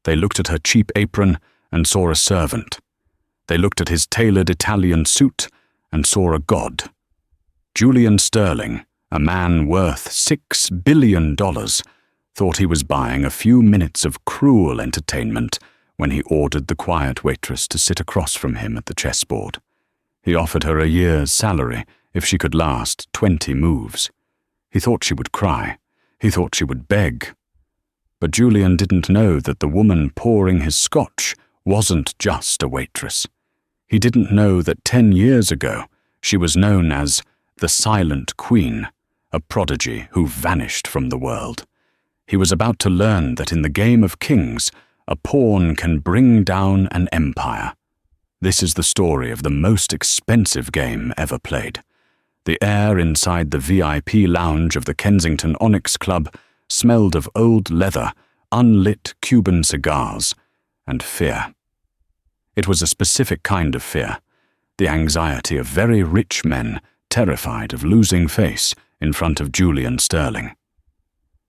They looked at her cheap apron and saw a servant. They looked at his tailored Italian suit and saw a god. Julian Sterling, a man worth $6 billion, thought he was buying a few minutes of cruel entertainment when he ordered the quiet waitress to sit across from him at the chessboard. He offered her a year's salary if she could last 20 moves. He thought she would cry. He thought she would beg. But Julian didn't know that the woman pouring his scotch wasn't just a waitress. He didn't know that 10 years ago she was known as the Silent Queen, a prodigy who vanished from the world. He was about to learn that in the game of kings, a pawn can bring down an empire. This is the story of the most expensive game ever played. The air inside the VIP lounge of the Kensington Onyx Club smelled of old leather, unlit Cuban cigars, and fear. It was a specific kind of fear, the anxiety of very rich men terrified of losing face in front of Julian Sterling.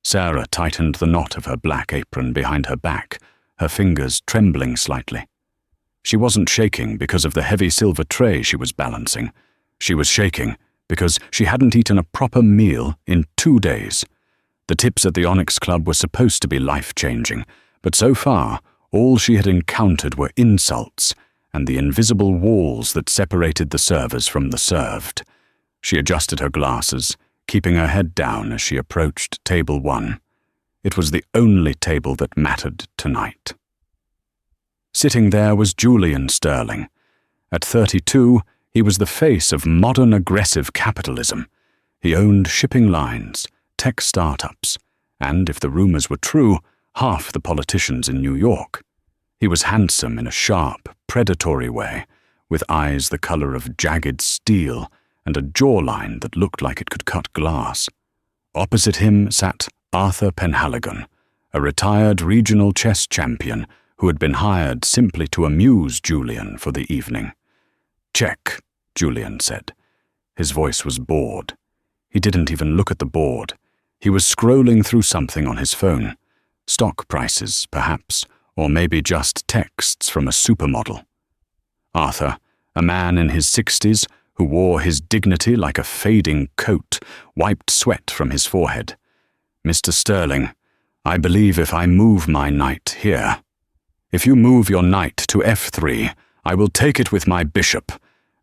Sarah tightened the knot of her black apron behind her back, her fingers trembling slightly. She wasn't shaking because of the heavy silver tray she was balancing. She was shaking because she hadn't eaten a proper meal in 2 days. The tips at the Onyx Club were supposed to be life-changing, but so far, all she had encountered were insults and the invisible walls that separated the servers from the served. She adjusted her glasses, keeping her head down as she approached table 1. It was the only table that mattered tonight. Sitting there was Julian Sterling. At 32, he was the face of modern aggressive capitalism. He owned shipping lines, tech startups, and, if the rumors were true, half the politicians in New York. He was handsome in a sharp, predatory way, with eyes the color of jagged steel and a jawline that looked like it could cut glass. Opposite him sat Arthur Penhaligon, a retired regional chess champion who had been hired simply to amuse Julian for the evening. "Check," Julian said. His voice was bored. He didn't even look at the board. He was scrolling through something on his phone. Stock prices, perhaps, or maybe just texts from a supermodel. Arthur, a man in his 60s who wore his dignity like a fading coat, wiped sweat from his forehead. "Mr. Sterling, I believe if I move my knight here. If you move your knight to f3, I will take it with my bishop,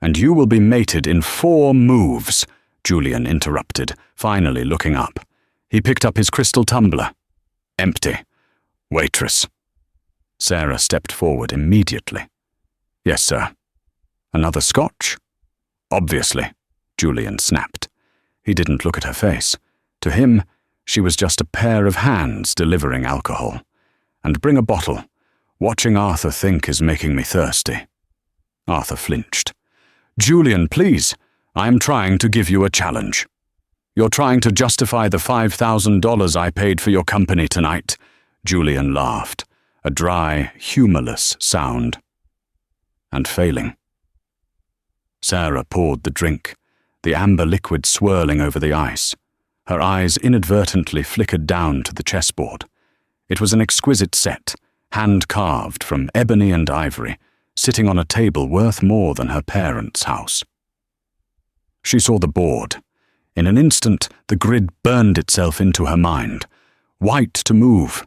and you will be mated in 4 moves," Julian interrupted, finally looking up. He picked up his crystal tumbler. "Empty. Waitress." Sarah stepped forward immediately. "Yes, sir." "Another scotch?" "Obviously," Julian snapped. He didn't look at her face. To him, she was just a pair of hands delivering alcohol. "And bring a bottle. Watching Arthur think is making me thirsty." Arthur flinched. "Julian, please. I am trying to give you a challenge." "You're trying to justify the $5,000 I paid for your company tonight," Julian laughed, a dry, humorless sound. "And failing." Sarah poured the drink, the amber liquid swirling over the ice. Her eyes inadvertently flickered down to the chessboard. It was an exquisite set, hand-carved from ebony and ivory, sitting on a table worth more than her parents' house. She saw the board. In an instant, the grid burned itself into her mind. White to move.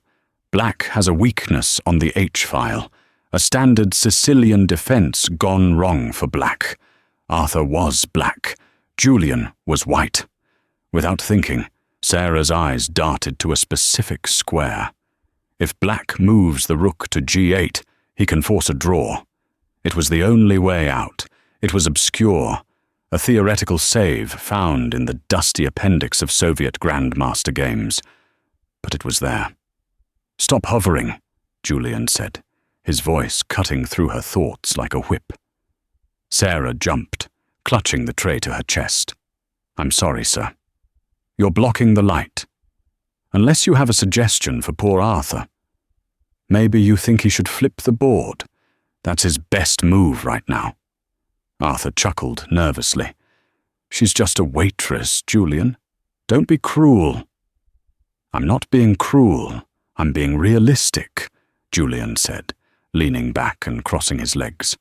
Black has a weakness on the H-file, a standard Sicilian defense gone wrong for black. Arthur was black. Julian was white. Without thinking, Sarah's eyes darted to a specific square. If black moves the rook to g8, he can force a draw. It was the only way out. It was obscure, a theoretical save found in the dusty appendix of Soviet Grandmaster games. But it was there. "Stop hovering," Julian said, his voice cutting through her thoughts like a whip. Sarah jumped, clutching the tray to her chest. "I'm sorry, sir. You're blocking the light. Unless you have a suggestion for poor Arthur. Maybe you think he should flip the board. That's his best move right now." Arthur chuckled nervously. "She's just a waitress, Julian. Don't be cruel." "I'm not being cruel. I'm being realistic," Julian said, leaning back and crossing his legs.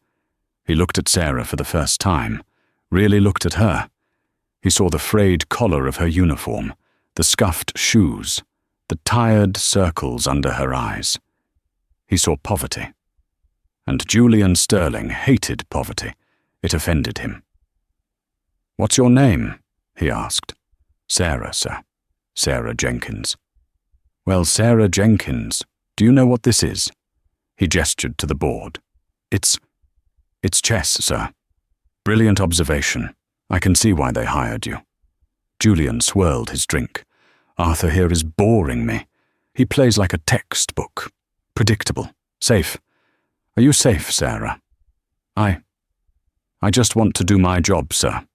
He looked at Sarah for the first time, really looked at her. He saw the frayed collar of her uniform, the scuffed shoes, the tired circles under her eyes. He saw poverty. And Julian Sterling hated poverty. It offended him. "What's your name?" he asked. "Sarah, sir. Sarah Jenkins." "Well, Sarah Jenkins, do you know what this is?" He gestured to the board. It's chess, sir. Brilliant observation. I can see why they hired you." Julian swirled his drink. "Arthur here is boring me. He plays like a textbook. Predictable. Safe. Are you safe, Sarah?" I just want to do my job, sir.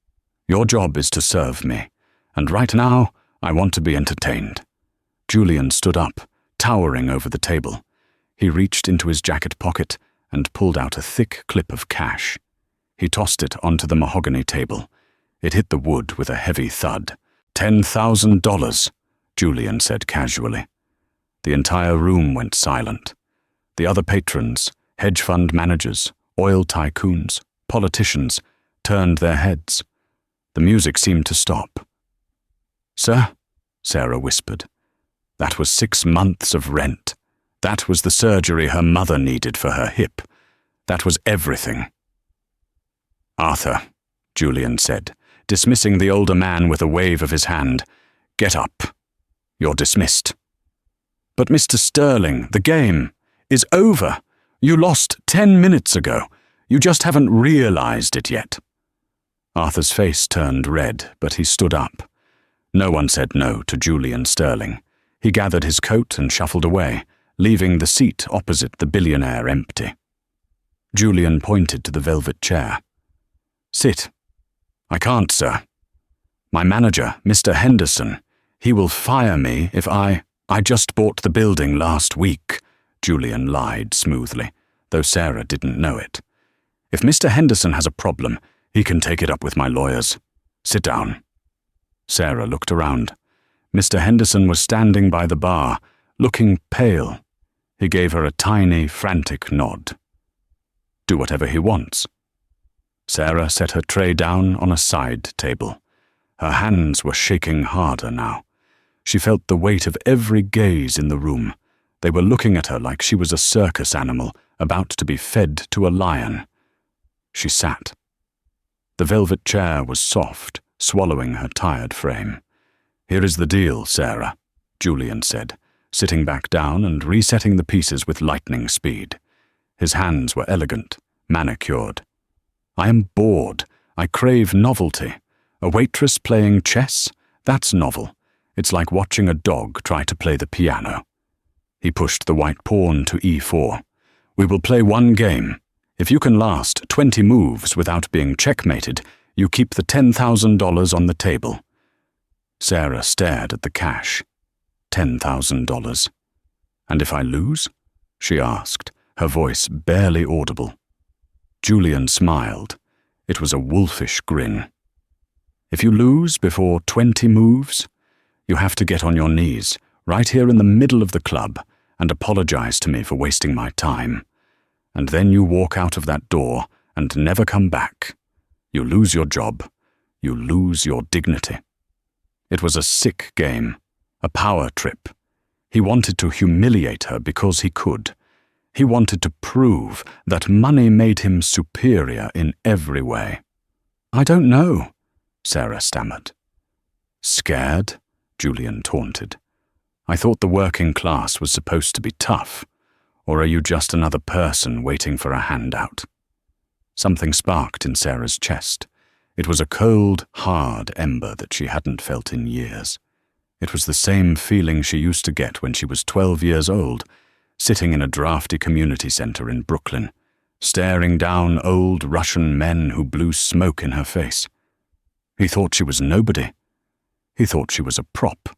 Your job is to serve me, and right now I want to be entertained." Julian stood up, towering over the table. He reached into his jacket pocket and pulled out a thick clip of cash. He tossed it onto the mahogany table. It hit the wood with a heavy thud. $10,000, Julian said casually. The entire room went silent. The other patrons, hedge fund managers, oil tycoons, politicians, turned their heads. The music seemed to stop. "Sir," Sarah whispered, "that was 6 months of rent. That was the surgery her mother needed for her hip. That was everything." "Arthur," Julian said, dismissing the older man with a wave of his hand, "get up. You're dismissed." "But Mr. Sterling, the game is over. You lost 10 minutes ago. You just haven't realized it yet." Arthur's face turned red, but he stood up. No one said no to Julian Sterling. He gathered his coat and shuffled away, leaving the seat opposite the billionaire empty. Julian pointed to the velvet chair. "Sit." "I can't, sir. My manager, Mr. Henderson, he will fire me if I just bought the building last week," Julian lied smoothly, though Sarah didn't know it. "If Mr. Henderson has a problem, he can take it up with my lawyers. Sit down." Sarah looked around. Mr. Henderson was standing by the bar, looking pale. He gave her a tiny, frantic nod. "Do whatever he wants." Sarah set her tray down on a side table. Her hands were shaking harder now. She felt the weight of every gaze in the room. They were looking at her like she was a circus animal about to be fed to a lion. She sat. The velvet chair was soft, swallowing her tired frame. "Here is the deal, Sarah," Julian said, sitting back down and resetting the pieces with lightning speed. His hands were elegant, manicured. "I am bored. I crave novelty. A waitress playing chess? That's novel. It's like watching a dog try to play the piano." He pushed the white pawn to e4. "We will play one game. If you can last 20 moves without being checkmated, you keep the $10,000 on the table." Sarah stared at the cash. $10,000. "And if I lose?" she asked, her voice barely audible. Julian smiled. It was a wolfish grin. "If you lose before 20 moves, you have to get on your knees, right here in the middle of the club, and apologize to me for wasting my time. And then you walk out of that door and never come back. You lose your job. You lose your dignity." It was a sick game, a power trip. He wanted to humiliate her because he could. He wanted to prove that money made him superior in every way. "I don't know," Sarah stammered. "Scared?" Julian taunted. "I thought the working class was supposed to be tough. Or are you just another person waiting for a handout?" Something sparked in Sarah's chest. It was a cold, hard ember that she hadn't felt in years. It was the same feeling she used to get when she was 12 years old, sitting in a drafty community center in Brooklyn, staring down old Russian men who blew smoke in her face. He thought she was nobody. He thought she was a prop.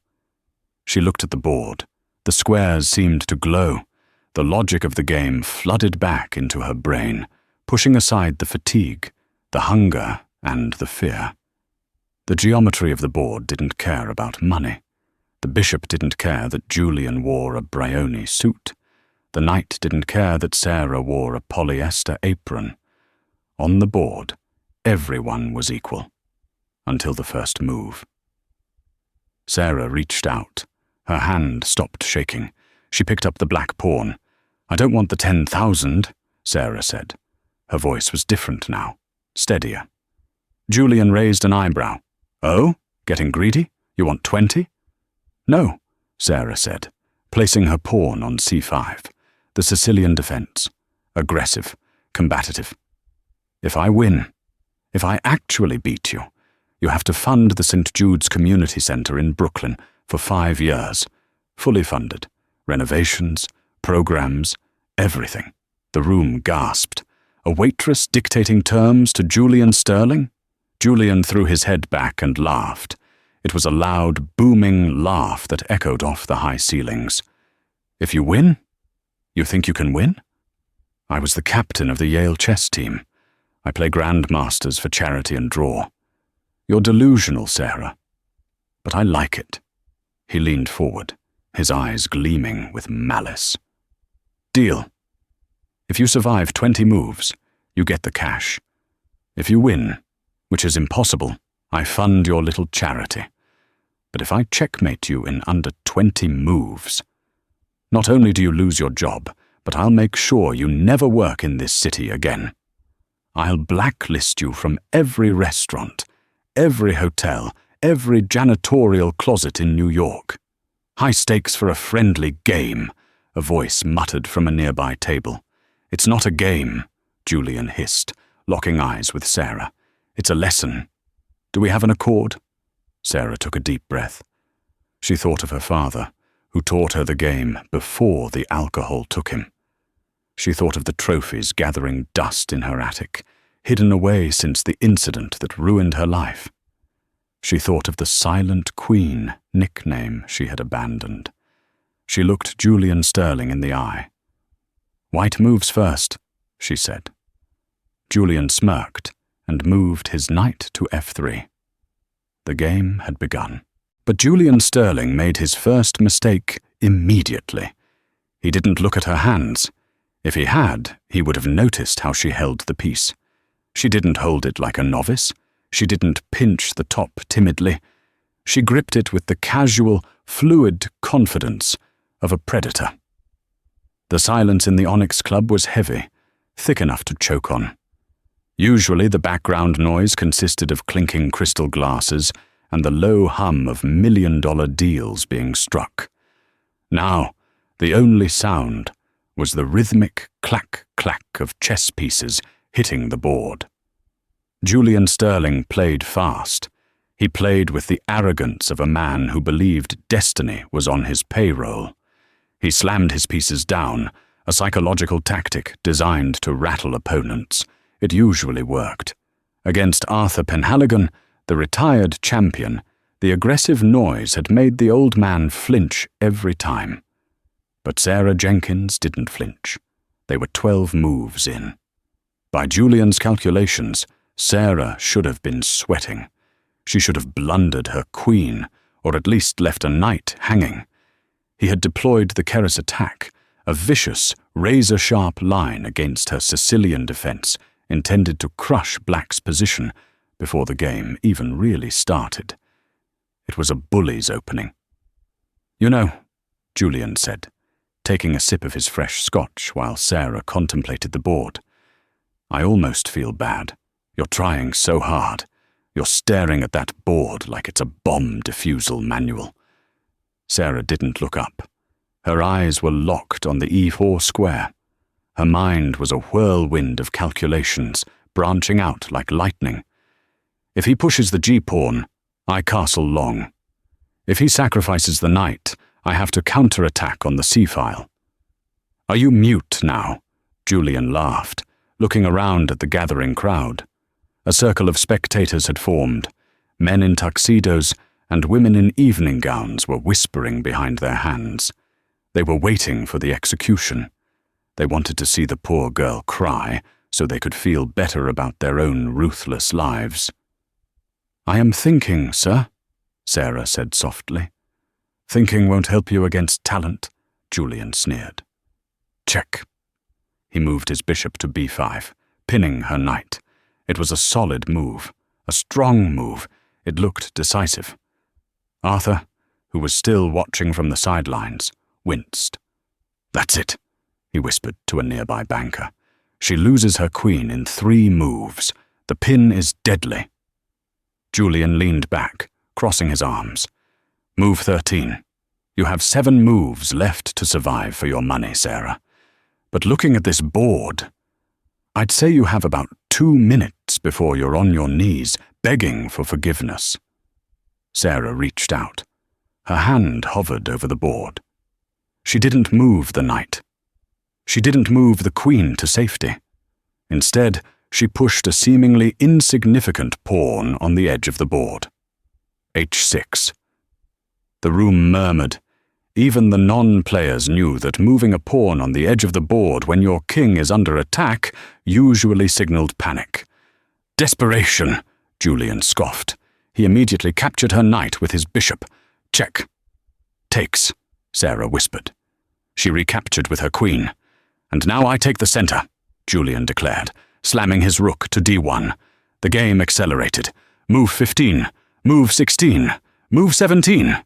She looked at the board. The squares seemed to glow. The logic of the game flooded back into her brain, pushing aside the fatigue, the hunger, and the fear. The geometry of the board didn't care about money. The bishop didn't care that Julian wore a Brioni suit. The knight didn't care that Sarah wore a polyester apron. On the board, everyone was equal. Until the first move. Sarah reached out. Her hand stopped shaking. She picked up the black pawn. "I don't want the 10,000, Sarah said. Her voice was different now, steadier. Julian raised an eyebrow. "Oh? Getting greedy? You want 20? "No," Sarah said, placing her pawn on c5, the Sicilian defense. Aggressive, combative. "If I win, if I actually beat you, you have to fund the St. Jude's Community Center in Brooklyn for 5 years. Fully funded. Renovations, programs, everything." The room gasped. A waitress dictating terms to Julian Sterling? Julian threw his head back and laughed. It was a loud, booming laugh that echoed off the high ceilings. "If you win? You think you can win?" "I was the captain of the Yale chess team. I play grandmasters for charity and draw. You're delusional, Sarah. But I like it." He leaned forward, his eyes gleaming with malice. "Deal. If you survive 20 moves, you get the cash. If you win, which is impossible, I fund your little charity. But if I checkmate you in under 20 moves, not only do you lose your job, but I'll make sure you never work in this city again. I'll blacklist you from every restaurant, every hotel, every janitorial closet in New York. High stakes for a friendly game," a voice muttered from a nearby table. "It's not a game," Julian hissed, locking eyes with Sarah. "It's a lesson. Do we have an accord?" Sarah took a deep breath. She thought of her father, who taught her the game before the alcohol took him. She thought of the trophies gathering dust in her attic, hidden away since the incident that ruined her life. She thought of the Silent Queen nickname she had abandoned. She looked Julian Sterling in the eye. "White moves first," she said. Julian smirked and moved his knight to f3. The game had begun. But Julian Sterling made his first mistake immediately. He didn't look at her hands. If he had, he would have noticed how she held the piece. She didn't hold it like a novice. She didn't pinch the top timidly. She gripped it with the casual, fluid confidence of a predator. The silence in the Onyx Club was heavy, thick enough to choke on. Usually the background noise consisted of clinking crystal glasses and the low hum of million-dollar deals being struck. Now, the only sound was the rhythmic clack-clack of chess pieces hitting the board. Julian Sterling played fast. He played with the arrogance of a man who believed destiny was on his payroll. He slammed his pieces down, a psychological tactic designed to rattle opponents. It usually worked. Against Arthur Penhaligon, the retired champion, the aggressive noise had made the old man flinch every time. But Sarah Jenkins didn't flinch. They were 12 moves in. By Julian's calculations, Sarah should have been sweating. She should have blundered her queen, or at least left a knight hanging. He had deployed the Keres attack, a vicious, razor-sharp line against her Sicilian defense, intended to crush Black's position before the game even really started. It was a bully's opening. "You know," Julian said, taking a sip of his fresh scotch while Sarah contemplated the board, "I almost feel bad. You're trying so hard. You're staring at that board like it's a bomb defusal manual." Sarah didn't look up. Her eyes were locked on the e4 square. Her mind was a whirlwind of calculations, branching out like lightning. If he pushes the g-pawn, I castle long. If he sacrifices the knight, I have to counterattack on the c-file. "Are you mute now?" Julian laughed, looking around at the gathering crowd. A circle of spectators had formed. Men in tuxedos and women in evening gowns were whispering behind their hands. They were waiting for the execution. They wanted to see the poor girl cry so they could feel better about their own ruthless lives. "I am thinking, sir," Sarah said softly. "Thinking won't help you against talent," Julian sneered. Check. He moved his bishop to b5, pinning her knight. It was a solid move, a strong move. It looked decisive. Arthur, who was still watching from the sidelines, winced. "That's it," he whispered to a nearby banker. "She loses her queen in 3 moves. The pin is deadly." Julian leaned back, crossing his arms. "Move 13. You have 7 moves left to survive for your money, Sarah. But looking at this board, I'd say you have about 2 minutes before you're on your knees, begging for forgiveness." Sarah reached out. Her hand hovered over the board. She didn't move the knight. She didn't move the queen to safety. Instead, she pushed a seemingly insignificant pawn on the edge of the board. h6. The room murmured. Even the non-players knew that moving a pawn on the edge of the board when your king is under attack usually signaled panic. "Desperation," Julian scoffed. He immediately captured her knight with his bishop. "Check." "Takes," Sarah whispered. She recaptured with her queen. "And now I take the center," Julian declared, slamming his rook to d1. The game accelerated. "Move 15. Move 16. Move 17.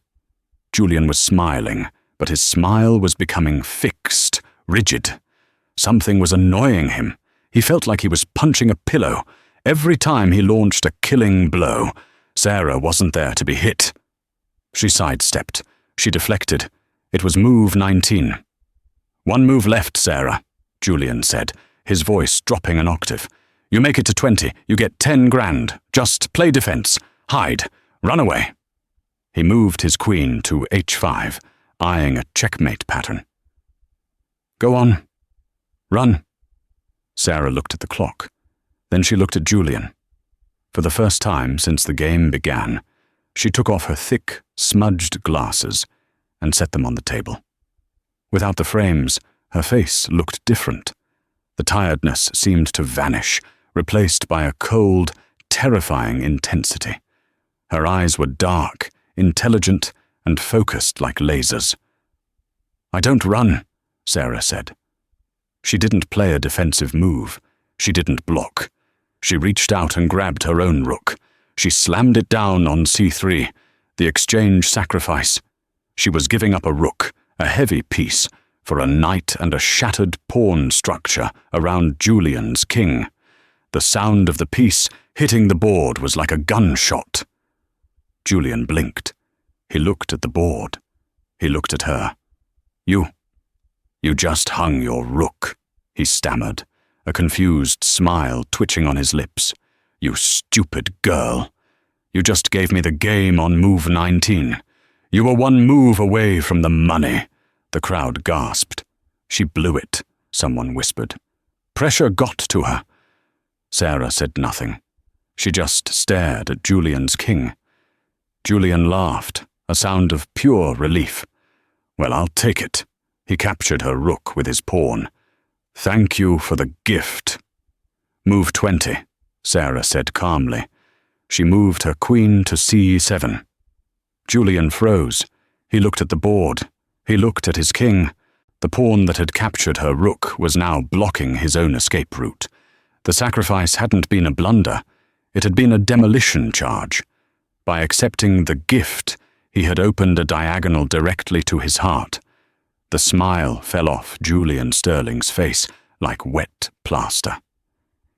Julian was smiling, but his smile was becoming fixed, rigid. Something was annoying him. He felt like he was punching a pillow. Every time he launched a killing blow, Sarah wasn't there to be hit. She sidestepped. She deflected. It was move 19. "1 move left, Sarah," Julian said, his voice dropping an octave. "You make it to 20, you get 10 grand. Just play defense. Hide. Run away." He moved his queen to h5, eyeing a checkmate pattern. "Go on. Run." Sarah looked at the clock. Then she looked at Julian. For the first time since the game began, she took off her thick, smudged glasses and set them on the table. Without the frames, her face looked different. The tiredness seemed to vanish, replaced by a cold, terrifying intensity. Her eyes were dark, intelligent, and focused like lasers. "I don't run," Sarah said. She didn't play a defensive move. She didn't block. She reached out and grabbed her own rook. She slammed it down on c3, the exchange sacrifice. She was giving up a rook, a heavy piece, for a knight and a shattered pawn structure around Julian's king. The sound of the piece hitting the board was like a gunshot. Julian blinked. He looked at the board. He looked at her. You just hung your rook," he stammered, a confused smile twitching on his lips. "You stupid girl. You just gave me the game on move 19. You were 1 move away from the money." The crowd gasped. "She blew it," someone whispered. "Pressure got to her." Sarah said nothing. She just stared at Julian's king. Julian laughed, a sound of pure relief. "Well, I'll take it." He captured her rook with his pawn. "Thank you for the gift." "Move 20, Sarah said calmly. She moved her queen to c7. Julian froze. He looked at the board. He looked at his king. The pawn that had captured her rook was now blocking his own escape route. The sacrifice hadn't been a blunder. It had been a demolition charge. By accepting the gift, he had opened a diagonal directly to his heart. The smile fell off Julian Sterling's face like wet plaster.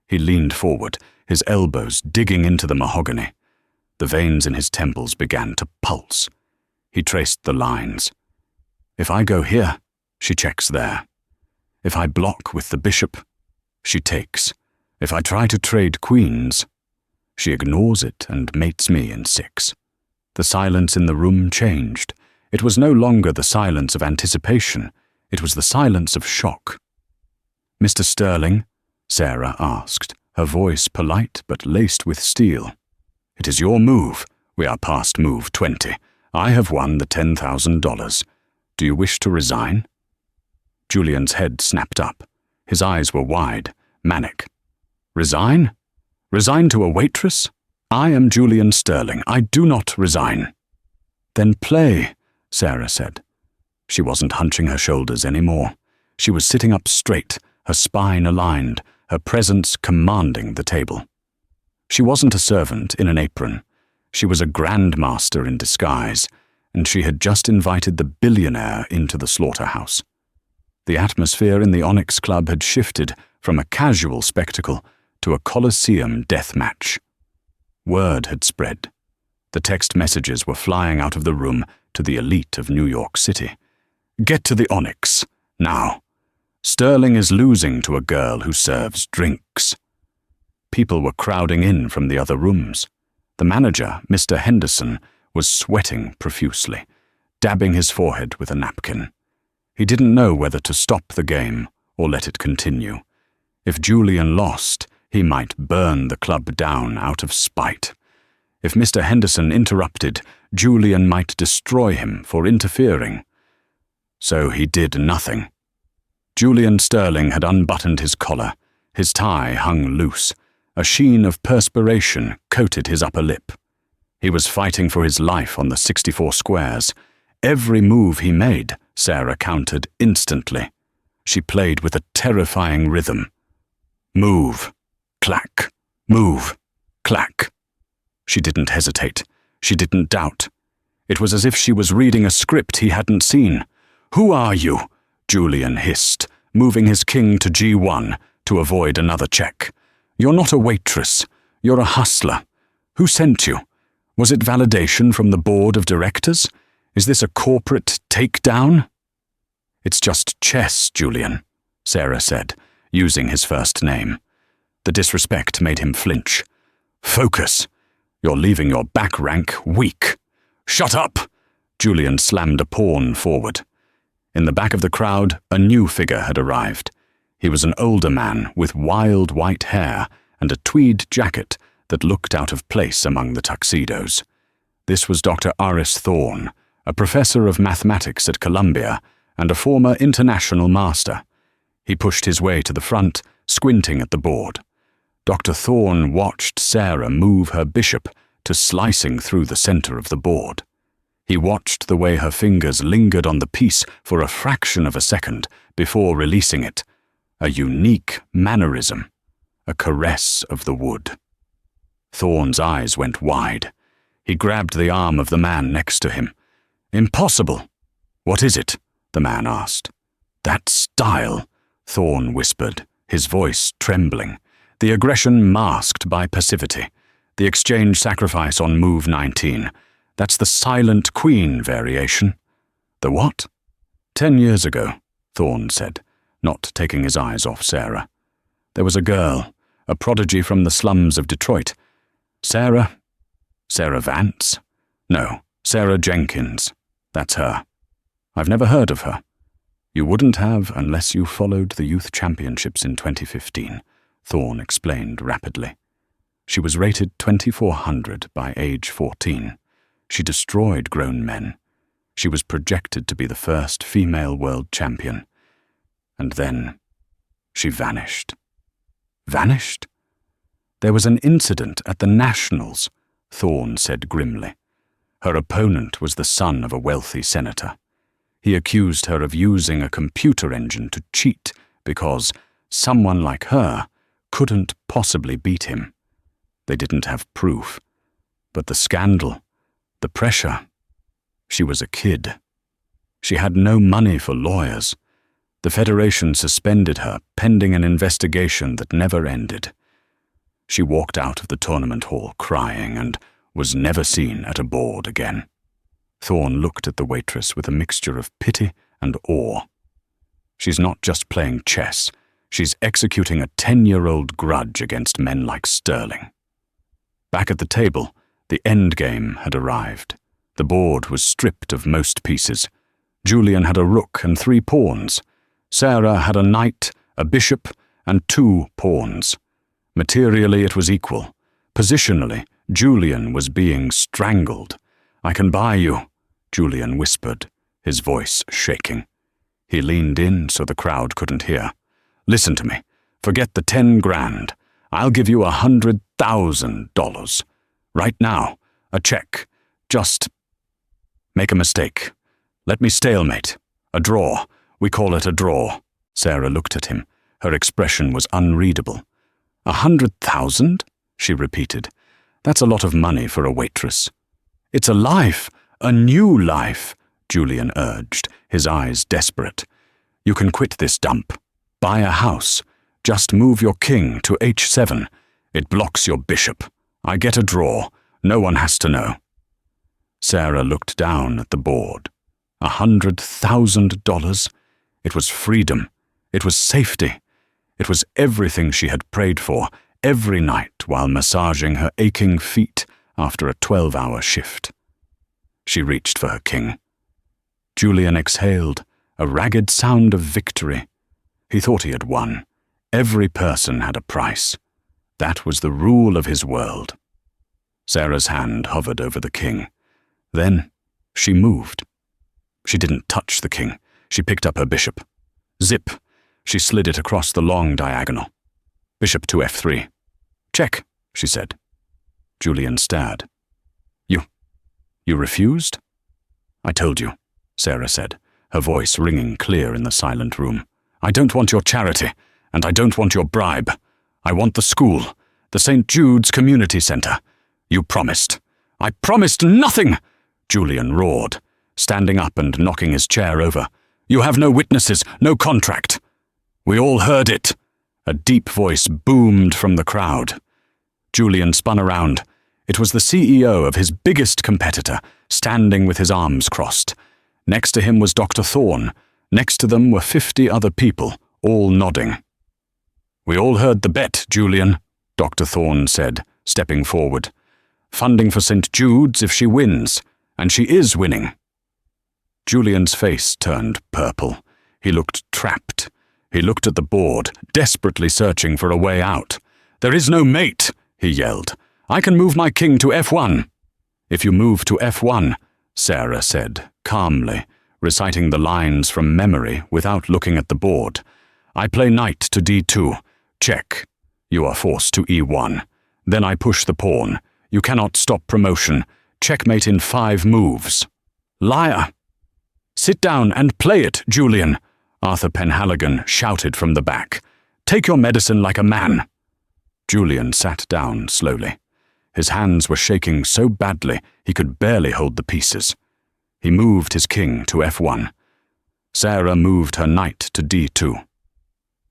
He leaned forward, his elbows digging into the mahogany. The veins in his temples began to pulse. He traced the lines. If I go here, she checks there. If I block with the bishop, she takes. If I try to trade queens, she ignores it and mates me in 6. The silence in the room changed. It was no longer the silence of anticipation. It was the silence of shock. "Mr. Sterling?" Sarah asked, her voice polite but laced with steel. "It is your move. We are past move 20. I have won the $10,000. Do you wish to resign?" Julian's head snapped up. His eyes were wide, manic. "Resign? Resign to a waitress? I am Julian Sterling. I do not resign." "Then play," Sarah said. She wasn't hunching her shoulders anymore. She was sitting up straight, her spine aligned, her presence commanding the table. She wasn't a servant in an apron. She was a grandmaster in disguise, and she had just invited the billionaire into the slaughterhouse. The atmosphere in the Onyx Club had shifted from a casual spectacle to a Colosseum death match. Word had spread. The text messages were flying out of the room to the elite of New York City. Get to the Onyx, now. Sterling is losing to a girl who serves drinks. People were crowding in from the other rooms. The manager, Mr. Henderson, was sweating profusely, dabbing his forehead with a napkin. He didn't know whether to stop the game or let it continue. If Julian lost, he might burn the club down out of spite. If Mr. Henderson interrupted, Julian might destroy him for interfering. So he did nothing. Julian Sterling had unbuttoned his collar. His tie hung loose. A sheen of perspiration coated his upper lip. He was fighting for his life on the 64 squares. Every move he made, Sarah countered instantly. She played with a terrifying rhythm. Move, clack, move, clack. She didn't hesitate. She didn't doubt. It was as if she was reading a script he hadn't seen. Who are you? Julian hissed, moving his king to G1 to avoid another check. You're not a waitress. You're a hustler. Who sent you? Was it validation from the board of directors? Is this a corporate takedown? It's just chess, Julian, Sarah said, using his first name. The disrespect made him flinch. Focus. You're leaving your back rank weak. Shut up! Julian slammed a pawn forward. In the back of the crowd, a new figure had arrived. He was an older man with wild white hair and a tweed jacket that looked out of place among the tuxedos. This was Dr. Aris Thorne, a professor of mathematics at Columbia and a former international master. He pushed his way to the front, squinting at the board. Dr. Thorne watched Sarah move her bishop to slicing through the center of the board. He watched the way her fingers lingered on the piece for a fraction of a second before releasing it. A unique mannerism, a caress of the wood. Thorne's eyes went wide. He grabbed the arm of the man next to him. Impossible! What is it? The man asked. That style, Thorne whispered, his voice trembling. The aggression masked by passivity. The exchange sacrifice on move 19. That's the silent queen variation. The what? 10 years ago, Thorne said, not taking his eyes off Sarah. There was a girl, a prodigy from the slums of Detroit. Sarah Vance? No, Sarah Jenkins. That's her. I've never heard of her. You wouldn't have unless you followed the youth championships in 2015, Thorne explained rapidly. She was rated 2400 by age 14. She destroyed grown men. She was projected to be the first female world champion. And then she vanished. Vanished? There was an incident at the Nationals, Thorne said grimly. Her opponent was the son of a wealthy senator. He accused her of using a computer engine to cheat because someone like her couldn't possibly beat him. They didn't have proof. But the scandal, the pressure. She was a kid. She had no money for lawyers. The Federation suspended her pending an investigation that never ended. She walked out of the tournament hall crying and was never seen at a board again. Thorne looked at the waitress with a mixture of pity and awe. She's not just playing chess. She's executing a 10-year-old grudge against men like Sterling. Back at the table, the end game had arrived. The board was stripped of most pieces. Julian had a rook and 3 pawns. Sarah had a knight, a bishop, and 2 pawns. Materially, it was equal. Positionally, Julian was being strangled. I can buy you, Julian whispered, his voice shaking. He leaned in so the crowd couldn't hear. Listen to me. Forget the 10 grand. I'll give you $100,000. Right now, a check. Just make a mistake. Let me stalemate. A draw. We call it a draw. Sarah looked at him. Her expression was unreadable. 100,000? She repeated. That's a lot of money for a waitress. It's a life, a new life, Julian urged, his eyes desperate. You can quit this dump. Buy a house. Just move your king to H7. It blocks your bishop. I get a draw. No one has to know. Sarah looked down at the board. $100,000. It was freedom. It was safety. It was everything she had prayed for every night while massaging her aching feet after a 12-hour shift. She reached for her king. Julian exhaled, a ragged sound of victory. He thought he had won. Every person had a price. That was the rule of his world. Sarah's hand hovered over the king. Then she moved. She didn't touch the king. She picked up her bishop. Zip! She slid it across the long diagonal. Bishop to F3. Check, she said. Julian stared. You refused? I told you, Sarah said, her voice ringing clear in the silent room. I don't want your charity, and I don't want your bribe. I want the school, the St. Jude's Community Center. You promised. I promised nothing, Julian roared, standing up and knocking his chair over. You have no witnesses, no contract. We all heard it. A deep voice boomed from the crowd. Julian spun around. It was the CEO of his biggest competitor, standing with his arms crossed. Next to him was Dr. Thorne. Next to them were 50 other people, all nodding. We all heard the bet, Julian, Dr. Thorne said, stepping forward. Funding for St. Jude's if she wins, and she is winning. Julian's face turned purple. He looked trapped. He looked at the board, desperately searching for a way out. There is no mate, he yelled. I can move my king to F1. If you move to F1, Sarah said, calmly, reciting the lines from memory without looking at the board. I play knight to D2. Check. You are forced to E1. Then I push the pawn. You cannot stop promotion. Checkmate in 5 moves. Liar! Sit down and play it, Julian, Arthur Penhaligon shouted from the back. Take your medicine like a man. Julian sat down slowly. His hands were shaking so badly he could barely hold the pieces. He moved his king to F1. Sarah moved her knight to D2.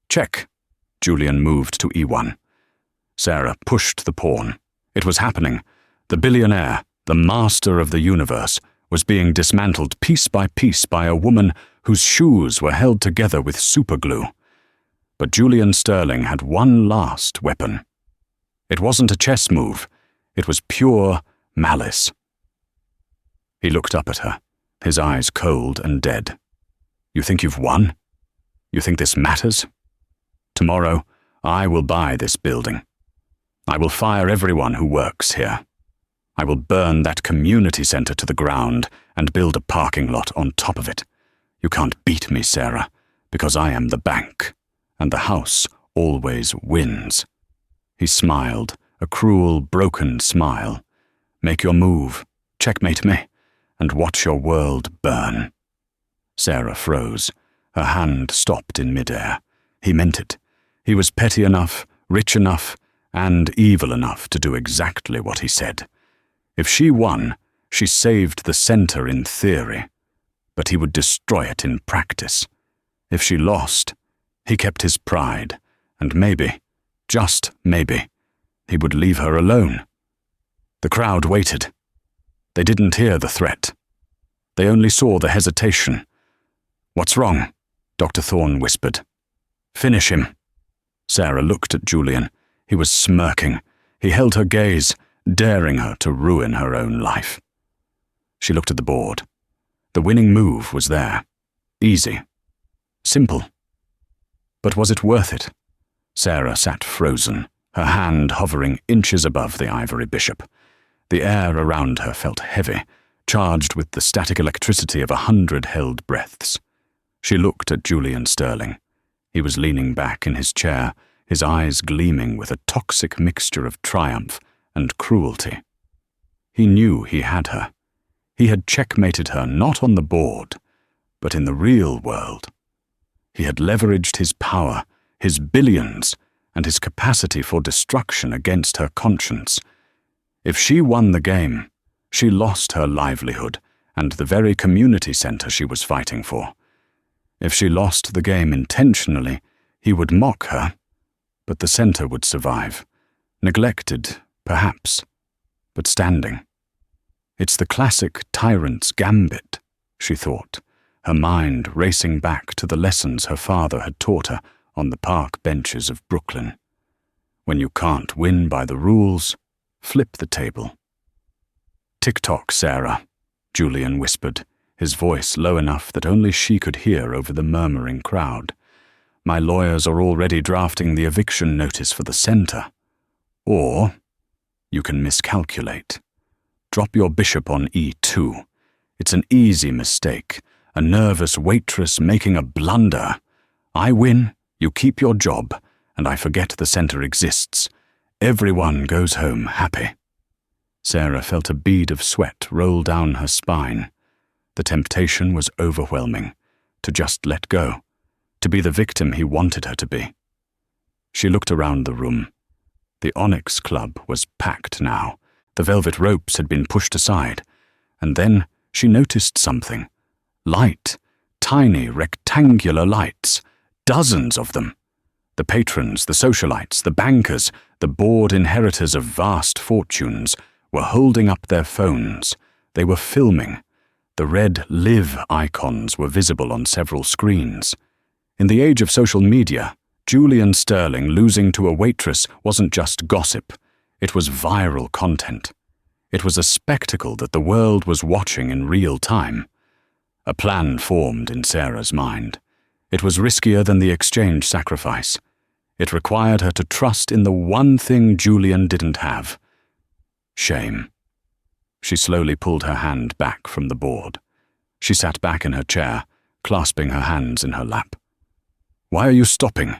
Check. Julian moved to E1. Sarah pushed the pawn. It was happening. The billionaire, the master of the universe, was being dismantled piece by a woman whose shoes were held together with superglue. But Julian Sterling had one last weapon. It wasn't a chess move. It was pure malice. He looked up at her, his eyes cold and dead. You think you've won? You think this matters? Tomorrow, I will buy this building. I will fire everyone who works here. I will burn that community center to the ground and build a parking lot on top of it. You can't beat me, Sarah, because I am the bank, and the house always wins. He smiled, a cruel, broken smile. Make your move, checkmate me, and watch your world burn. Sarah froze. Her hand stopped in midair. He meant it. He was petty enough, rich enough, and evil enough to do exactly what he said. If she won, she saved the center in theory, but he would destroy it in practice. If she lost, he kept his pride, and maybe, just maybe, he would leave her alone. The crowd waited. They didn't hear the threat. They only saw the hesitation. What's wrong? Dr. Thorne whispered. Finish him. Sarah looked at Julian. He was smirking. He held her gaze, daring her to ruin her own life. She looked at the board. The winning move was there. Easy. Simple. But was it worth it? Sarah sat frozen, her hand hovering inches above the ivory bishop. The air around her felt heavy, charged with the static electricity of 100 held breaths. She looked at Julian Sterling. He was leaning back in his chair, his eyes gleaming with a toxic mixture of triumph and cruelty. He knew he had her. He had checkmated her not on the board, but in the real world. He had leveraged his power, his billions, and his capacity for destruction against her conscience. If she won the game, she lost her livelihood and the very community center she was fighting for. If she lost the game intentionally, he would mock her, but the center would survive. Neglected, perhaps, but standing. It's the classic tyrant's gambit, she thought, her mind racing back to the lessons her father had taught her on the park benches of Brooklyn. When you can't win by the rules, flip the table. "Tick-tock, Sarah," Julian whispered, his voice low enough that only she could hear over the murmuring crowd. "My lawyers are already drafting the eviction notice for the center. Or you can miscalculate. Drop your bishop on E2. It's an easy mistake, a nervous waitress making a blunder. I win, you keep your job, and I forget the center exists. Everyone goes home happy." Sarah felt a bead of sweat roll down her spine. The temptation was overwhelming, to just let go, to be the victim he wanted her to be. She looked around the room. The Onyx Club was packed now. The velvet ropes had been pushed aside. And then she noticed something. Light, tiny rectangular lights, dozens of them. The patrons, the socialites, the bankers, the bored inheritors of vast fortunes were holding up their phones. They were filming. The red live icons were visible on several screens. In the age of social media, Julian Sterling losing to a waitress wasn't just gossip. It was viral content. It was a spectacle that the world was watching in real time. A plan formed in Sarah's mind. It was riskier than the exchange sacrifice. It required her to trust in the one thing Julian didn't have: shame. She slowly pulled her hand back from the board. She sat back in her chair, clasping her hands in her lap. "Why are you stopping?"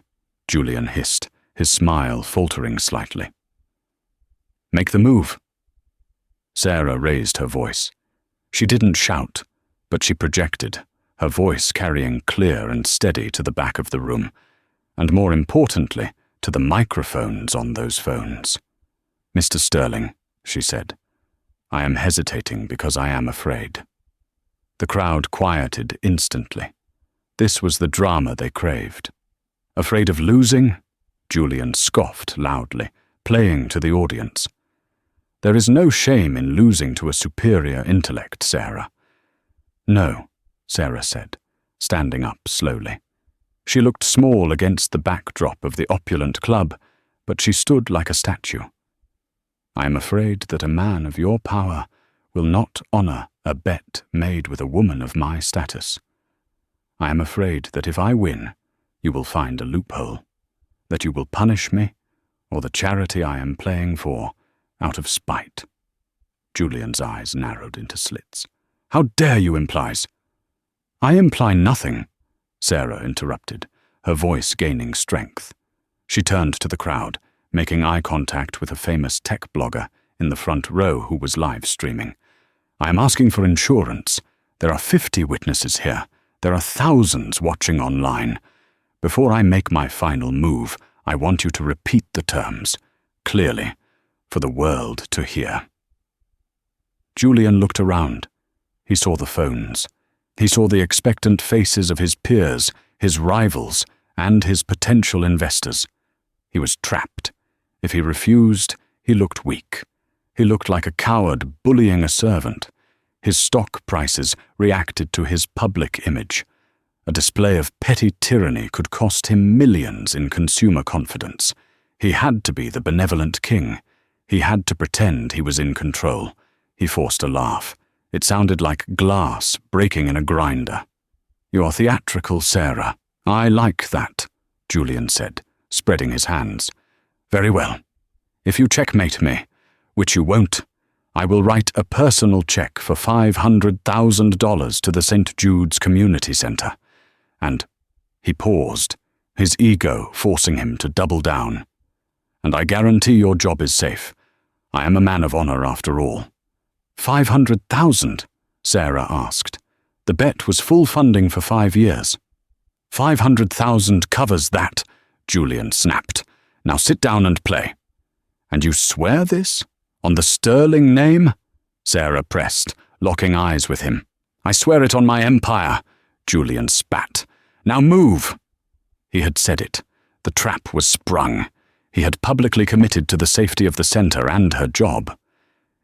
Julian hissed, his smile faltering slightly. "Make the move." Sarah raised her voice. She didn't shout, but she projected, her voice carrying clear and steady to the back of the room, and more importantly, to the microphones on those phones. "Mr. Sterling," she said, "I am hesitating because I am afraid." The crowd quieted instantly. This was the drama they craved. "Afraid of losing?" Julian scoffed loudly, playing to the audience. "There is no shame in losing to a superior intellect, Sarah." "No," Sarah said, standing up slowly. She looked small against the backdrop of the opulent club, but she stood like a statue. "I am afraid that a man of your power will not honor a bet made with a woman of my status. I am afraid that if I win, you will find a loophole, that you will punish me or the charity I am playing for out of spite." Julian's eyes narrowed into slits. "How dare you imply?" "I imply nothing," Sarah interrupted, her voice gaining strength. She turned to the crowd, making eye contact with a famous tech blogger in the front row who was live streaming. "I am asking for insurance. There are 50 witnesses here. There are thousands watching online. Before I make my final move, I want you to repeat the terms, clearly, for the world to hear." Julian looked around. He saw the phones. He saw the expectant faces of his peers, his rivals, and his potential investors. He was trapped. If he refused, he looked weak. He looked like a coward bullying a servant. His stock prices reacted to his public image. A display of petty tyranny could cost him millions in consumer confidence. He had to be the benevolent king. He had to pretend he was in control. He forced a laugh. It sounded like glass breaking in a grinder. "You're theatrical, Sarah. I like that," Julian said, spreading his hands. "Very well. If you checkmate me, which you won't, I will write a personal check for $500,000 to the St. Jude's Community Center." And he paused, his ego forcing him to double down. "And I guarantee your job is safe. I am a man of honor after all." $500,000? Sarah asked. The bet was full funding for 5 years. 500,000 covers that, Julian snapped. Now sit down and play. And you swear this? On the Sterling name? Sarah pressed, locking eyes with him. I swear it on my empire, Julian spat. Now move! He had said it. The trap was sprung. He had publicly committed to the safety of the center and her job.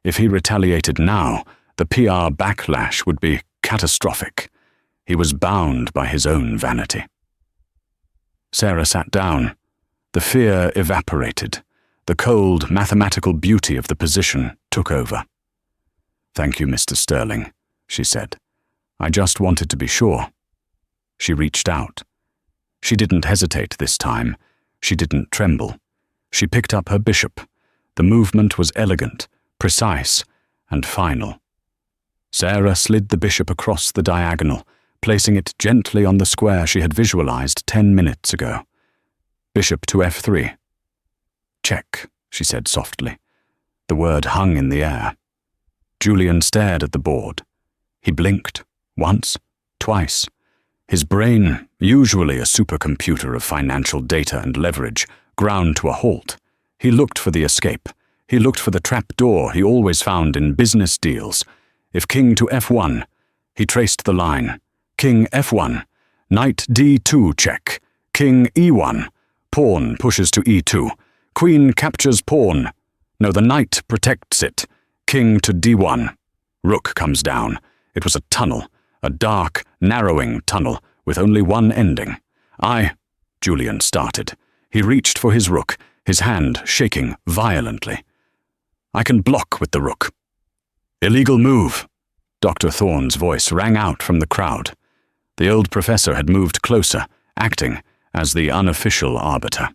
If he retaliated now, the PR backlash would be catastrophic. He was bound by his own vanity. Sarah sat down. The fear evaporated. The cold, mathematical beauty of the position took over. Thank you, Mr. Sterling, she said. I just wanted to be sure. She reached out. She didn't hesitate this time. She didn't tremble. She picked up her bishop. The movement was elegant, precise, and final. Sarah slid the bishop across the diagonal, placing it gently on the square she had visualized 10 minutes ago. Bishop to f3. Check, she said softly. The word hung in the air. Julian stared at the board. He blinked, once, twice. His brain, usually a supercomputer of financial data and leverage, ground to a halt. He looked for the escape. He looked for the trap door he always found in business deals. If king to f1, he traced the line. King f1, knight d2 check. King e1, pawn pushes to e2. Queen captures pawn. No, the knight protects it. King to d1. Rook comes down. It was a tunnel, a dark, narrowing tunnel with only one ending. Julian started. He reached for his rook, his hand shaking violently. I can block with the rook. Illegal move. Dr. Thorne's voice rang out from the crowd. The old professor had moved closer, acting as the unofficial arbiter.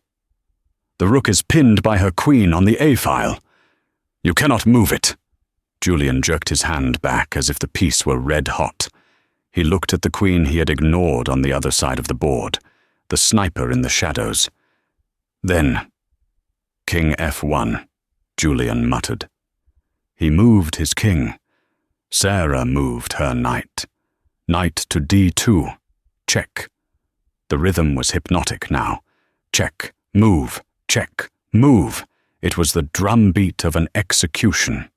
The rook is pinned by her queen on the A-file. You cannot move it. Julian jerked his hand back as if the piece were red hot. He looked at the queen he had ignored on the other side of the board, the sniper in the shadows. Then, King f1, Julian muttered. He moved his king. Sarah moved her knight. Knight to d2. Check. The rhythm was hypnotic now. Check, move, check, move. It was the drumbeat of an execution.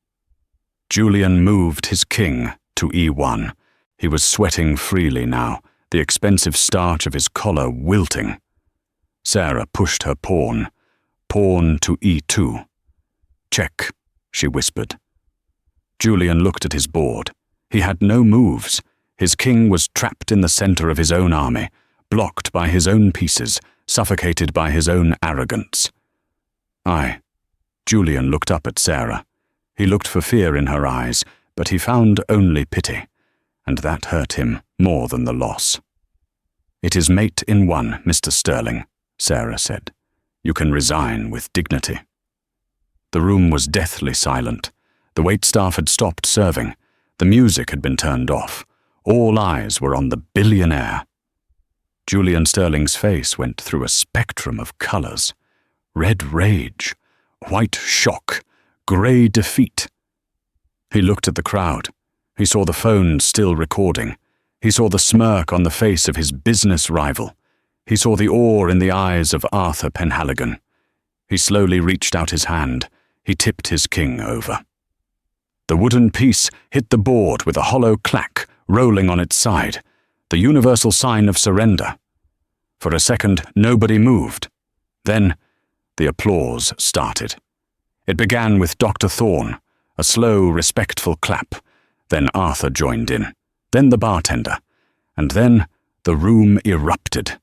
Julian moved his king to e1. He was sweating freely now, the expensive starch of his collar wilting. Sarah pushed her pawn. Pawn to e2. Check, she whispered. Julian looked at his board. He had no moves. His king was trapped in the center of his own army, blocked by his own pieces, suffocated by his own arrogance. Julian looked up at Sarah. He looked for fear in her eyes, but he found only pity, and that hurt him more than the loss. It is mate in one, Mr. Sterling, Sarah said. You can resign with dignity. The room was deathly silent. The waitstaff had stopped serving. The music had been turned off. All eyes were on the Billionaire. Julian Sterling's face went through a spectrum of colors. Red rage, white shock, grey defeat. He looked at the crowd. He saw the phone still recording. He saw the smirk on the face of his business rival. He saw the awe in the eyes of Arthur Penhaligon. He slowly reached out his hand. He tipped his king over. The wooden piece hit the board with a hollow clack, rolling on its side, the universal sign of surrender. For a second, nobody moved. Then, the applause started. It began with Dr. Thorne, a slow, respectful clap. Then Arthur joined in. Then the bartender. And then the room erupted.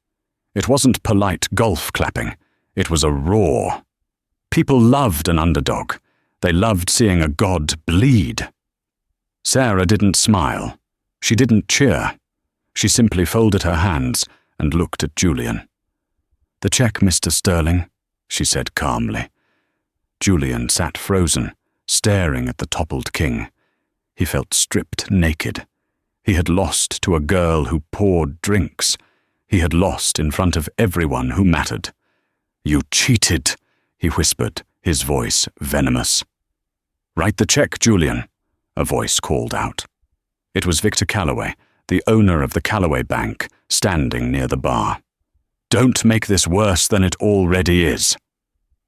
It wasn't polite golf clapping. It was a roar. People loved an underdog. They loved seeing a god bleed. Sarah didn't smile. She didn't cheer. She simply folded her hands and looked at Julian. The check, Mr. Sterling, she said calmly. Julian sat frozen, staring at the toppled king. He felt stripped naked. He had lost to a girl who poured drinks. He had lost in front of everyone who mattered. You cheated, he whispered, his voice venomous. Write the check, Julian, a voice called out. It was Victor Calloway, the owner of the Calloway Bank, standing near the bar. "Don't make this worse than it already is."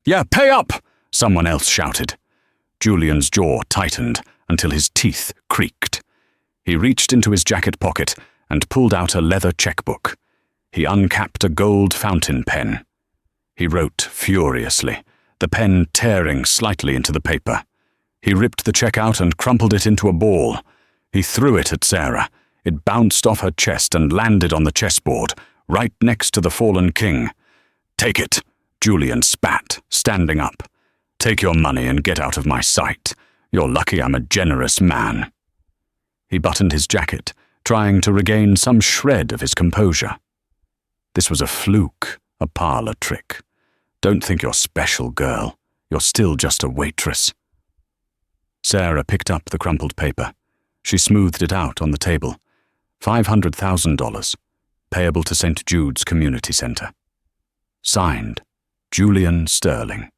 "Yeah, pay up!" someone else shouted. Julian's jaw tightened until his teeth creaked. He reached into his jacket pocket and pulled out a leather checkbook. He uncapped a gold fountain pen. He wrote furiously, the pen tearing slightly into the paper. He ripped the check out and crumpled it into a ball. He threw it at Sarah. It bounced off her chest and landed on the chessboard, right next to the fallen king. "Take it," Julian spat, standing up. "Take your money and get out of my sight. You're lucky I'm a generous man." He buttoned his jacket, trying to regain some shred of his composure. This was a fluke, a parlor trick. Don't think you're special, girl. You're still just a waitress. Sarah picked up the crumpled paper. She smoothed it out on the table. $500,000, payable to St. Jude's Community Center. Signed, Julian Sterling.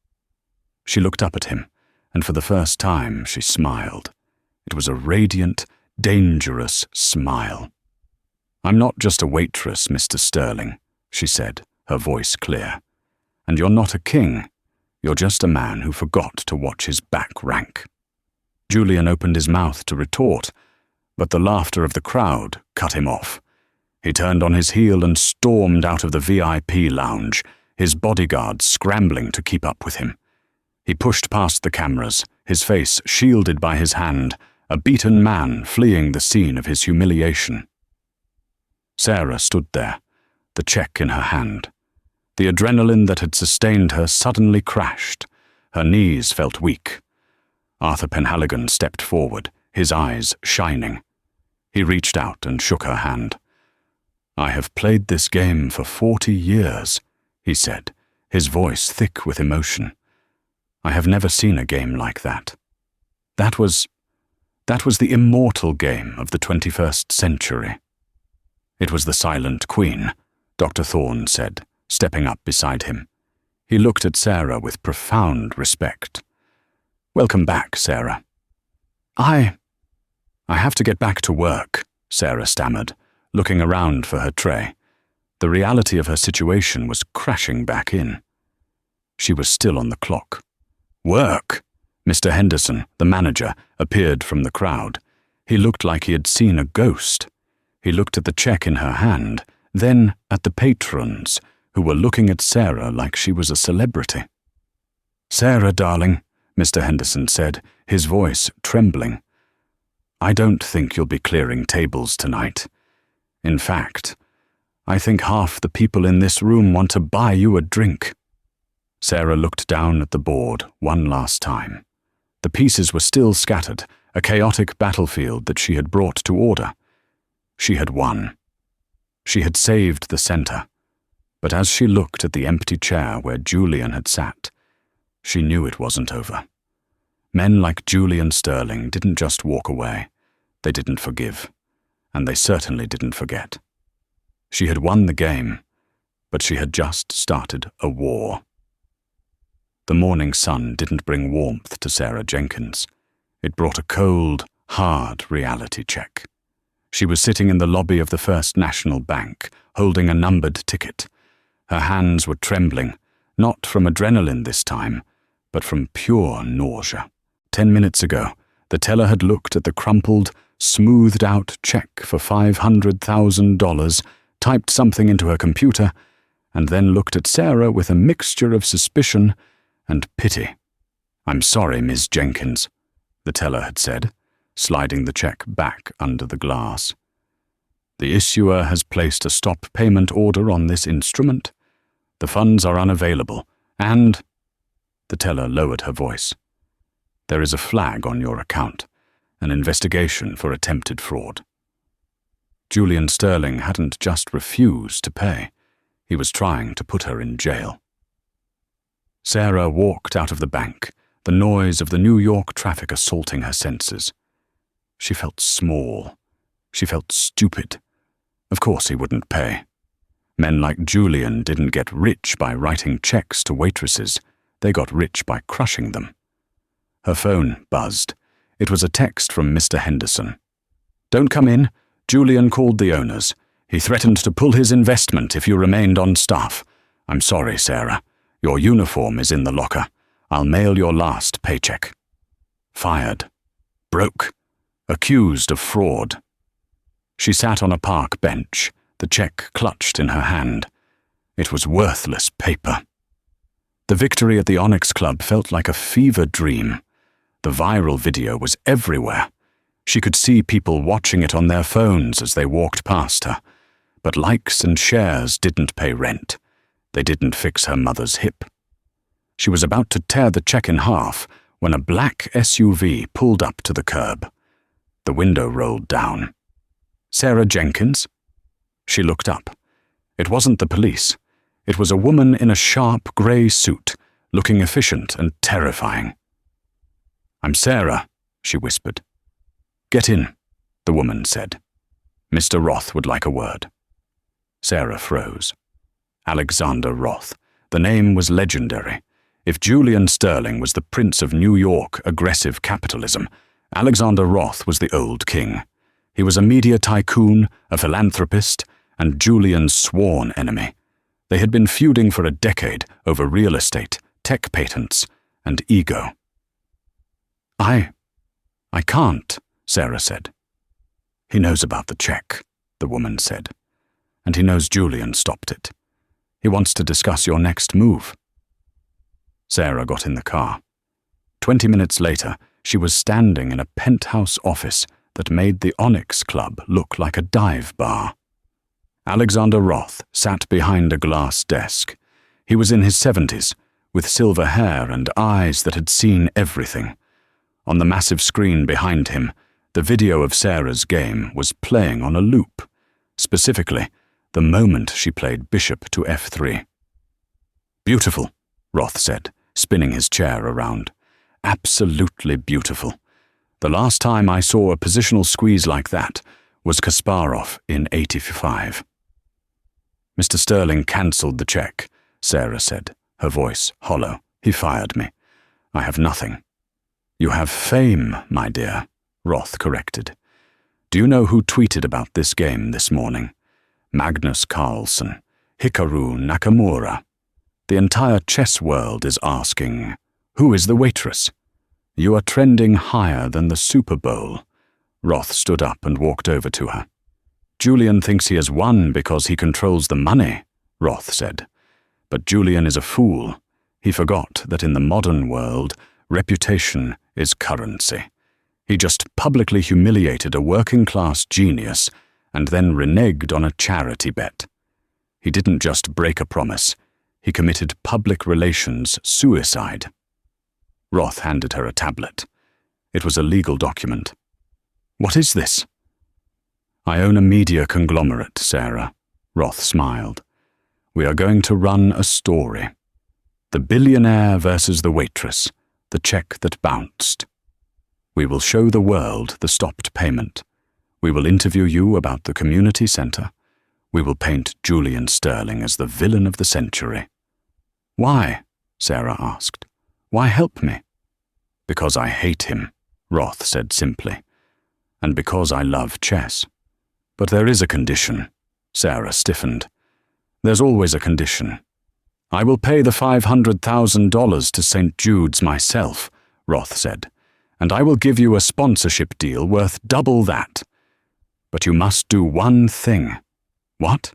She looked up at him, and for the first time she smiled. It was a radiant, dangerous smile. "I'm not just a waitress, Mr. Sterling," she said, her voice clear. "And you're not a king. You're just a man who forgot to watch his back rank." Julian opened his mouth to retort, but the laughter of the crowd cut him off. He turned on his heel and stormed out of the VIP lounge, his bodyguards scrambling to keep up with him. He pushed past the cameras, his face shielded by his hand, a beaten man fleeing the scene of his humiliation. Sarah stood there, the check in her hand. The adrenaline that had sustained her suddenly crashed. Her knees felt weak. Arthur Penhaligon stepped forward, his eyes shining. He reached out and shook her hand. "I have played this game for 40 years, he said, his voice thick with emotion. "I have never seen a game like that. That was the immortal game of the 21st century." "It was the Silent Queen," Dr. Thorne said, stepping up beside him. He looked at Sarah with profound respect. "Welcome back, Sarah." I have to get back to work," Sarah stammered, looking around for her tray. The reality of her situation was crashing back in. She was still on the clock. "Work?" Mr. Henderson, the manager, appeared from the crowd. He looked like he had seen a ghost. He looked at the check in her hand, then at the patrons, who were looking at Sarah like she was a celebrity. "Sarah, darling," Mr. Henderson said, his voice trembling. "I don't think you'll be clearing tables tonight. In fact, I think half the people in this room want to buy you a drink." Sarah looked down at the board one last time. The pieces were still scattered, a chaotic battlefield that she had brought to order. She had won. She had saved the center. But as she looked at the empty chair where Julian had sat, she knew it wasn't over. Men like Julian Sterling didn't just walk away. They didn't forgive. And they certainly didn't forget. She had won the game, but she had just started a war. The morning sun didn't bring warmth to Sarah Jenkins. It brought a cold, hard reality check. She was sitting in the lobby of the First National Bank, holding a numbered ticket. Her hands were trembling, not from adrenaline this time, but from pure nausea. 10 minutes ago, the teller had looked at the crumpled, smoothed-out check for $500,000, typed something into her computer, and then looked at Sarah with a mixture of suspicion and pity. "I'm sorry, Ms. Jenkins," the teller had said, sliding the check back under the glass. "The issuer has placed a stop payment order on this instrument. The funds are unavailable, and—" the teller lowered her voice. "There is a flag on your account, an investigation for attempted fraud." Julian Sterling hadn't just refused to pay. He was trying to put her in jail. Sarah walked out of the bank, the noise of the New York traffic assaulting her senses. She felt small. She felt stupid. Of course he wouldn't pay. Men like Julian didn't get rich by writing checks to waitresses. They got rich by crushing them. Her phone buzzed. It was a text from Mr. Henderson. "Don't come in. Julian called the owners. He threatened to pull his investment if you remained on staff. I'm sorry, Sarah. Your uniform is in the locker. I'll mail your last paycheck. Fired. Broke. Accused of fraud. She sat on a park bench, the check clutched in her hand. It was worthless paper. The victory at the Onyx Club felt like a fever dream. The viral video was everywhere. She could see people watching it on their phones as they walked past her. But likes and shares didn't pay rent. They didn't fix her mother's hip. She was about to tear the check in half when a black SUV pulled up to the curb. The window rolled down. Sarah Jenkins? She looked up. It wasn't the police. It was a woman in a sharp grey suit, looking efficient and terrifying. I'm Sarah, she whispered. Get in, the woman said. Mr. Roth would like a word. Sarah froze. Alexander Roth. The name was legendary. If Julian Sterling was the Prince of New York aggressive capitalism, Alexander Roth was the old king. He was a media tycoon, a philanthropist, and Julian's sworn enemy. They had been feuding for a decade over real estate, tech patents, and ego. I can't, Sarah said. He knows about the check, the woman said, and he knows Julian stopped it. He wants to discuss your next move. Sarah got in the car. 20 minutes later, she was standing in a penthouse office that made the Onyx Club look like a dive bar. Alexander Roth sat behind a glass desk. He was in his 70s, with silver hair and eyes that had seen everything. On the massive screen behind him, the video of Sarah's game was playing on a loop. Specifically, the moment she played bishop to f3. Beautiful, Roth said, spinning his chair around. Absolutely beautiful. The last time I saw a positional squeeze like that was Kasparov in '85. Mr. Sterling cancelled the check, Sarah said, her voice hollow. He fired me. I have nothing. You have fame, my dear, Roth corrected. Do you know who tweeted about this game this morning? Magnus Carlsen, Hikaru Nakamura. The entire chess world is asking, who is the waitress? You are trending higher than the Super Bowl. Roth stood up and walked over to her. Julian thinks he has won because he controls the money, Roth said. But Julian is a fool. He forgot that in the modern world, reputation is currency. He just publicly humiliated a working-class genius and then reneged on a charity bet. He didn't just break a promise. He committed public relations suicide. Roth handed her a tablet. It was a legal document. What is this? I own a media conglomerate, Sarah. Roth smiled. We are going to run a story. The Billionaire versus the Waitress, the check that bounced. We will show the world the stopped payment. We will interview you about the community center. We will paint Julian Sterling as the villain of the century. Why? Sarah asked. Why help me? Because I hate him, Roth said simply. And because I love chess. But there is a condition. Sarah stiffened. There's always a condition. I will pay the $500,000 to St. Jude's myself, Roth said, and I will give you a sponsorship deal worth double that. But you must do one thing. What?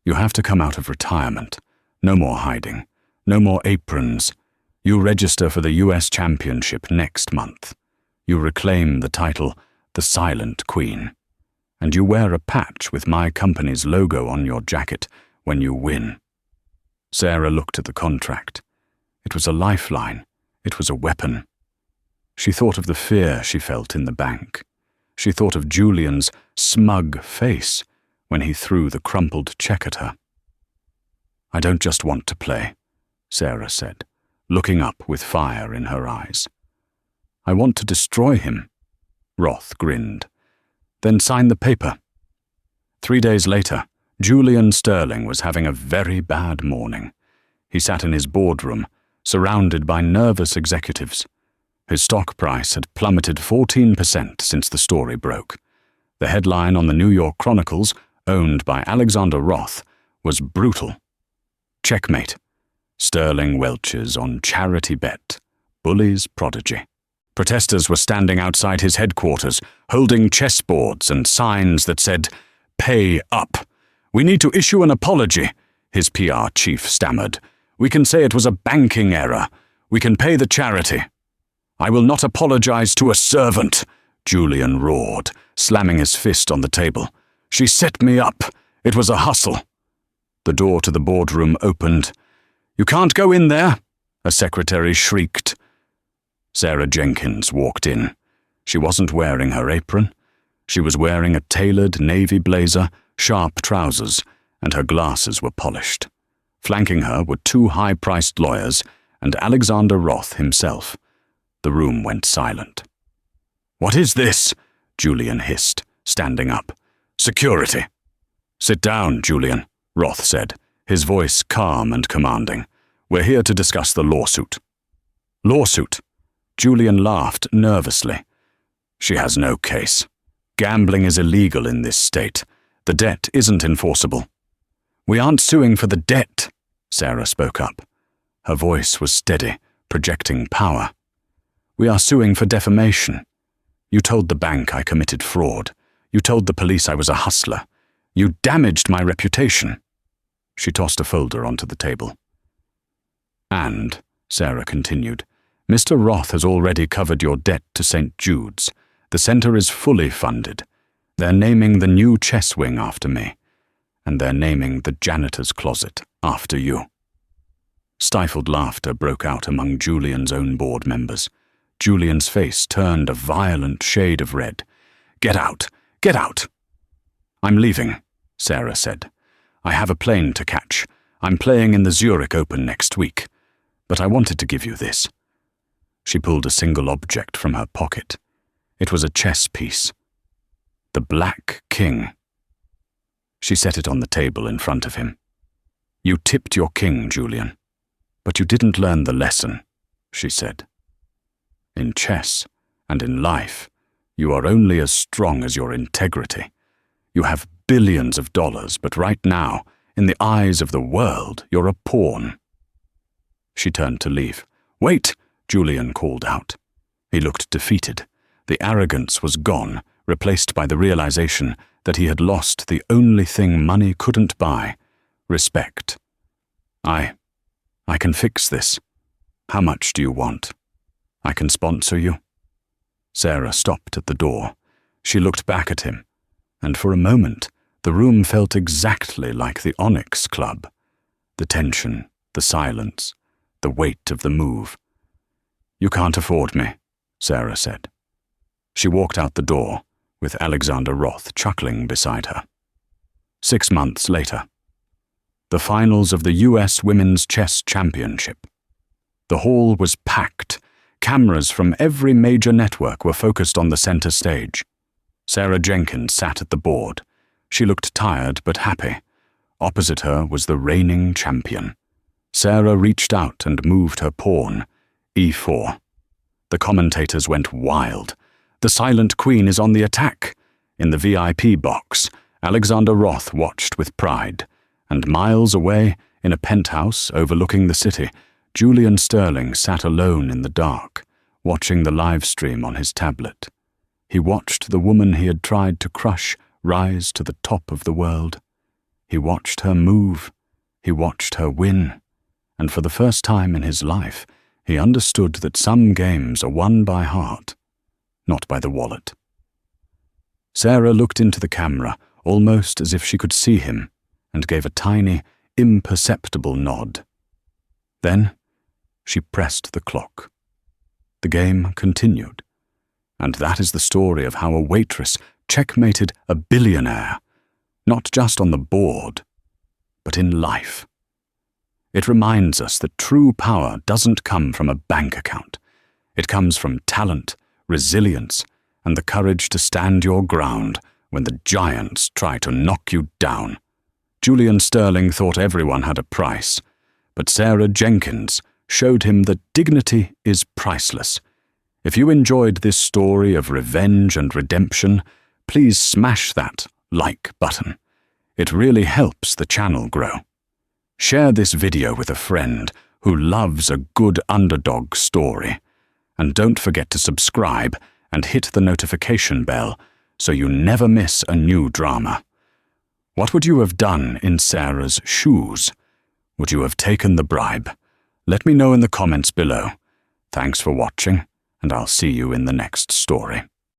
You have to come out of retirement. No more hiding. No more aprons. You register for the US Championship next month. You reclaim the title, the Silent Queen. And you wear a patch with my company's logo on your jacket when you win. Sarah looked at the contract. It was a lifeline. It was a weapon. She thought of the fear she felt in the bank. She thought of Julian's smug face when he threw the crumpled check at her. I don't just want to play, Sarah said, looking up with fire in her eyes. I want to destroy him. Roth grinned. Then sign the paper. 3 days later, Julian Sterling was having a very bad morning. He sat in his boardroom, surrounded by nervous executives. His stock price had plummeted 14% since the story broke. The headline on the New York Chronicles, owned by Alexander Roth, was brutal. Checkmate. Sterling Welch's on charity bet. Bully's prodigy. Protesters were standing outside his headquarters, holding chessboards and signs that said, "Pay up. We need to issue an apology," his PR chief stammered. "We can say it was a banking error. We can pay the charity." "I will not apologize to a servant," Julian roared, slamming his fist on the table. "She set me up. It was a hustle." The door to the boardroom opened. "You can't go in there," a secretary shrieked. Sarah Jenkins walked in. She wasn't wearing her apron. She was wearing a tailored navy blazer, sharp trousers, and her glasses were polished. Flanking her were two high-priced lawyers and Alexander Roth himself. The room went silent. "What is this?" Julian hissed, standing up. "Security." "Sit down, Julian," Roth said, his voice calm and commanding. "We're here to discuss the lawsuit." "Lawsuit?" Julian laughed nervously. "She has no case. Gambling is illegal in this state. The debt isn't enforceable." "We aren't suing for the debt," Sarah spoke up. Her voice was steady, projecting power. "We are suing for defamation. You told the bank I committed fraud. You told the police I was a hustler. You damaged my reputation." She tossed a folder onto the table. "And," Sarah continued, "Mr. Roth has already covered your debt to St. Jude's. The center is fully funded. They're naming the new chess wing after me. And they're naming the janitor's closet after you." Stifled laughter broke out among Julian's own board members. Julian's face turned a violent shade of red. "Get out! Get out!" "I'm leaving," Sarah said. "I have a plane to catch. I'm playing in the Zurich Open next week. But I wanted to give you this." She pulled a single object from her pocket. It was a chess piece. The Black King. She set it on the table in front of him. "You tipped your king, Julian. But you didn't learn the lesson," she said. "In chess, and in life, you are only as strong as your integrity. You have billions of dollars, but right now, in the eyes of the world, you're a pawn." She turned to leave. "Wait!" Julian called out. He looked defeated. The arrogance was gone, replaced by the realization that he had lost the only thing money couldn't buy: respect. I can fix this. How much do you want? I can sponsor you." Sarah stopped at the door. She looked back at him, and for a moment, the room felt exactly like the Onyx Club. The tension, the silence, the weight of the move. "You can't afford me," Sarah said. She walked out the door, with Alexander Roth chuckling beside her. 6 months later. The finals of the U.S. Women's Chess Championship. The hall was packed. Cameras from every major network were focused on the center stage. Sarah Jenkins sat at the board. She looked tired but happy. Opposite her was the reigning champion. Sarah reached out and moved her pawn, e4. The commentators went wild. "The Silent Queen is on the attack." In the VIP box, Alexander Roth watched with pride. And miles away, in a penthouse overlooking the city, Julian Sterling sat alone in the dark, watching the live stream on his tablet. He watched the woman he had tried to crush rise to the top of the world. He watched her move. He watched her win. And for the first time in his life, he understood that some games are won by heart, not by the wallet. Sarah looked into the camera, almost as if she could see him, and gave a tiny, imperceptible nod. Then she pressed the clock. The game continued. And that is the story of how a waitress checkmated a billionaire, not just on the board, but in life. It reminds us that true power doesn't come from a bank account. It comes from talent, resilience, and the courage to stand your ground when the giants try to knock you down. Julian Sterling thought everyone had a price, but Sarah Jenkins showed him that dignity is priceless. If you enjoyed this story of revenge and redemption, please smash that like button. It really helps the channel grow. Share this video with a friend who loves a good underdog story. And don't forget to subscribe and hit the notification bell so you never miss a new drama. What would you have done in Sarah's shoes? Would you have taken the bribe? Let me know in the comments below. Thanks for watching, and I'll see you in the next story.